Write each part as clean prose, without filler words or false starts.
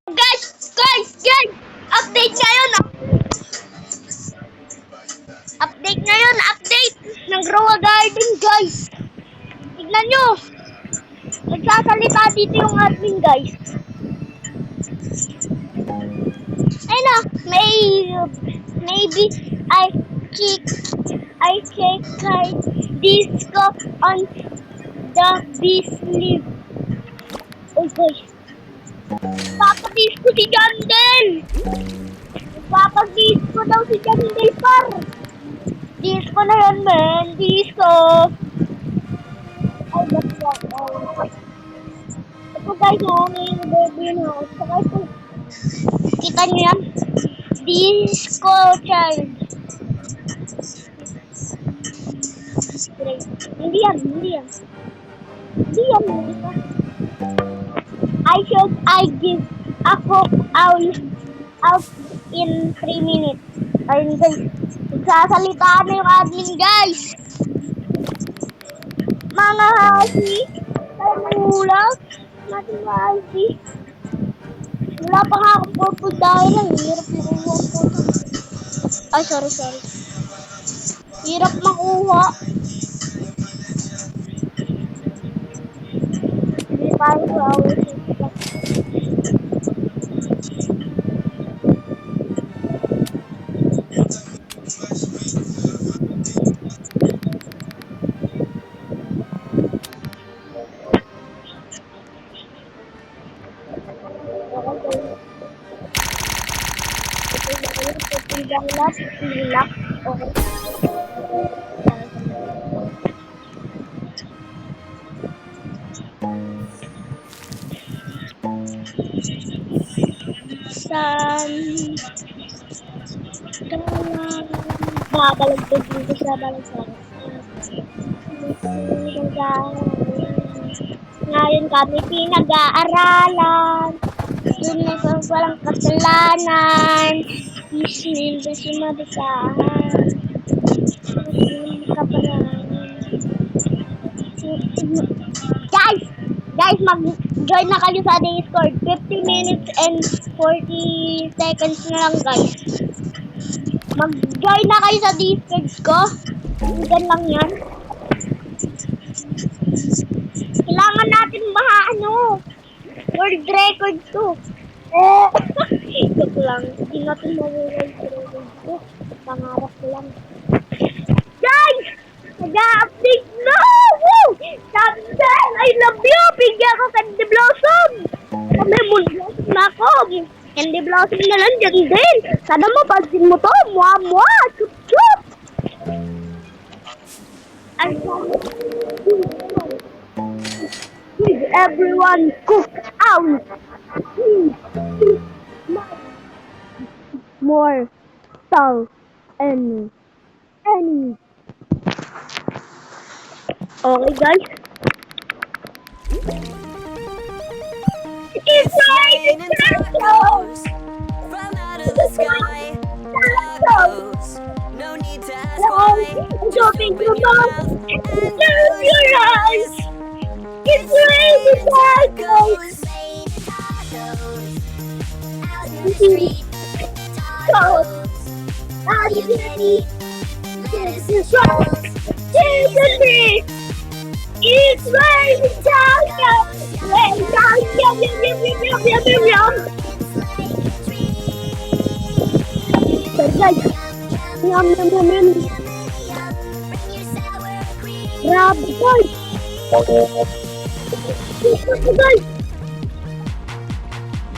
Guys! Update ngayon! Update ng Grow a Garden, guys! Tignan nyo! Nagsasalita dito yung admin, guys. Ayun na! Maybe I check disco on the beach leaf. Oh, guys! Papadisco si Jandel! Papadisco daw si Jandel, par! Disco na yan, men! Disco! Ay, ito guys, may baby na. Saka ito, kita nyo yan? Disco child. Hindi yan. I give a hook out in 3 minutes. Ayun guys, nagsasalitaan na yung admin, guys. Mga hasi, tayo mangulang natin mga hasi. Wala pa nga akong purple dahil lang. Hirap makuha po. Ay, sorry. Hirap makuha. Hindi tayo sa hours. Hilap. Okay. Babalagtog dito sa balagsaras. Ngayon kami pinag-aaralan. Doon may walang kasalanan. Isnin ba si mabasahan? Guys, mag-join na kayo sa Discord. 50 minutes and 40 seconds na lang, guys. Mag-join na kayo sa Discord ko. Hanggang lang yan. Kailangan natin world record to. Ito lang. Hindi natin ma-world record to. Pangarap ko lang. Guys! Nag-update na! Woo! Jandel! I love you! Bigyan ko Candy Blossom! Kami Moon Blossom na ako. Candy Blossom na lang, Jandel! Sana mapansin mo to! Mwa! Chup! Chup! Please everyone cook out! More salt and any. Okay, guys. It's raining tacos from out of the sky. Tacos. No need to ask why. Just open your mouth and close your eyes. It's raining tacos. Out in the street. Tacos. Out in the street. This is tacos. Take a leap. It's raining tacos. Rain tacos. Yum. Guys, yum. Grab the guys. Guys.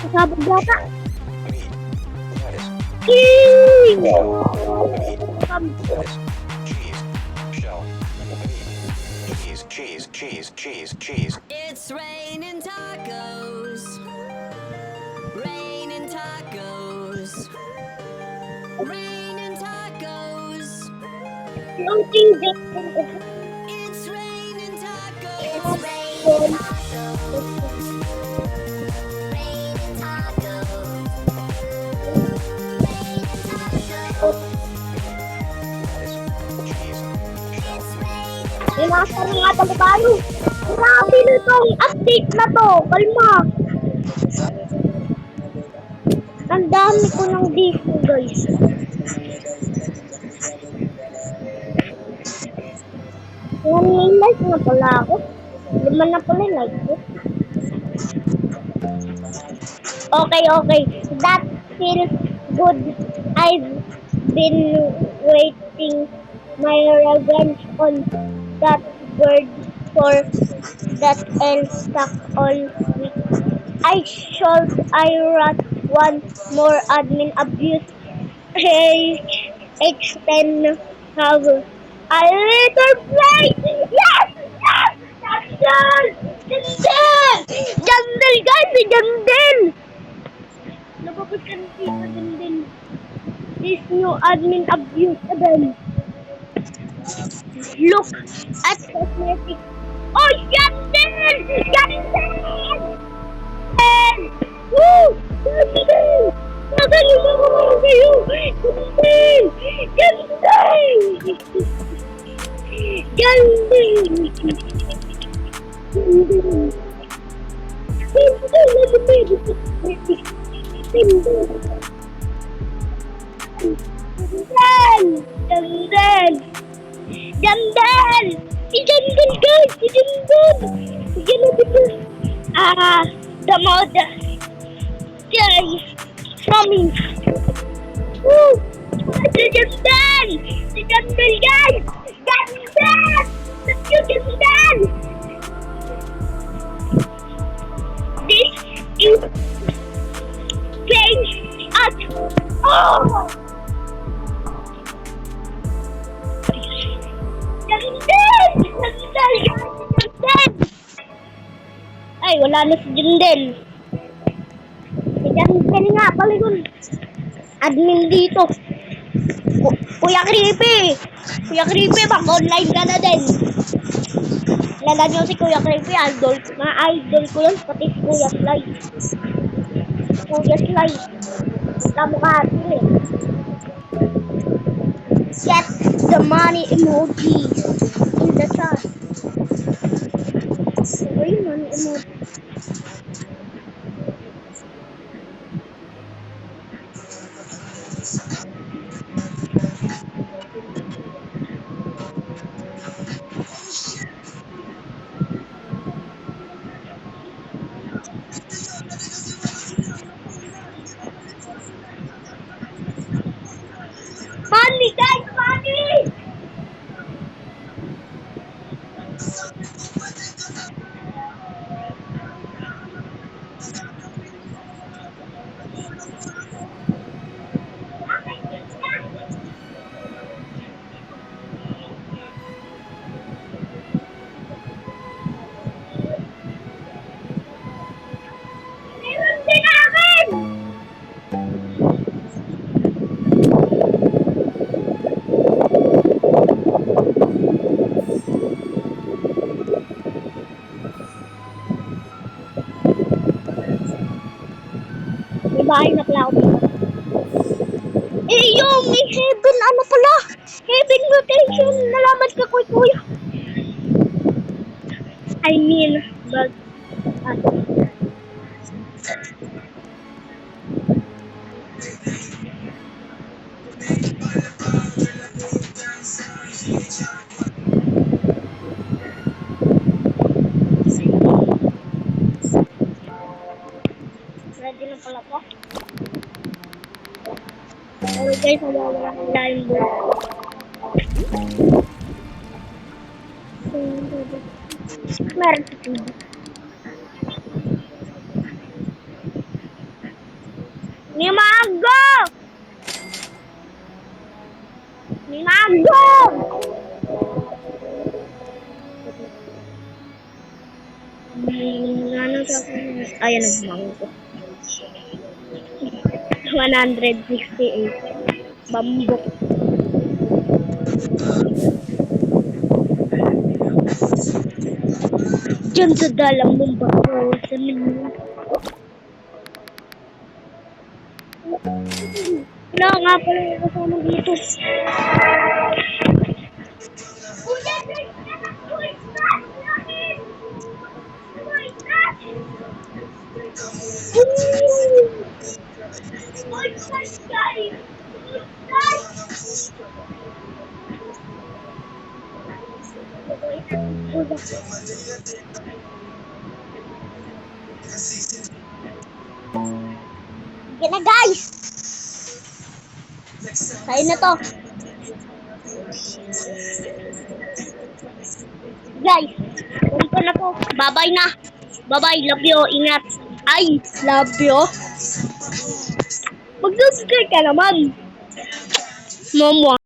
Kasabog bata. King. Cheese. It's raining tacos. Raining tacos. Raining tacos. It's raining tacos. It's raining tacos. Raining tacos. Master nga tayo. Grabe na itong update na to. Kalma. dami ko ng dito, guys. Yan, may like na pala ako. 5 na pala yung like ko. Okay. That feels good. I've been waiting my revenge on that bird for that L stuck all week. I wrote one more admin abuse. H10 have a little place. Yes! Jandel! Jandel, guys! Si Jandel! Nababot ka na dito, Jandel. This new admin abuse again. Look at cosmetics. Oh, Jandel! Jandel! Woo! Jandel! Magaling ako mga kayo! Jandel! Jandel! Jandel! Si Jandel, guys! Si Jandel! Si Jandel! The mother guys from me. Woo! Si Jandel! Si Jandel, guys! Jandel! Si Jandel! This is playing at oh! Jandel! Jandel! Jandel! Ay, wala na si Jandel. Si Jandel nga pala yun. Admin dito. Kuya Creepy! Kuya Creepy, mag-online ka na din. Kilala niyo si Kuya Creepy, idol. Mga idol ko yun, pati si Kuya Sly. Kuya Sly. Kamukha sila eh. Get the money emoji in the chat. Ano yung money emoji? Money, guys! Money! Meron din akin! May bahay na pala ako dito. Eh, yung may heaven, ano pala? Heaven mutation. Nalaman ka, kuya. I mean, but... ready na pala po. Okay guys, mawawala ng line mo. Meron sa TV. Nimago! Nimago! Ano sa ayan ang mango. 168. Bambok. Diyan sa dalang mong bako sa menu. Wala nga pala yung kasama dito. Uy, Sige na guys. Kain na to. Guys, ganito na po. Bye-bye na. Bye-bye. Love you. Ingat. Ay, love you. Mag-subscribe ka naman. Mama.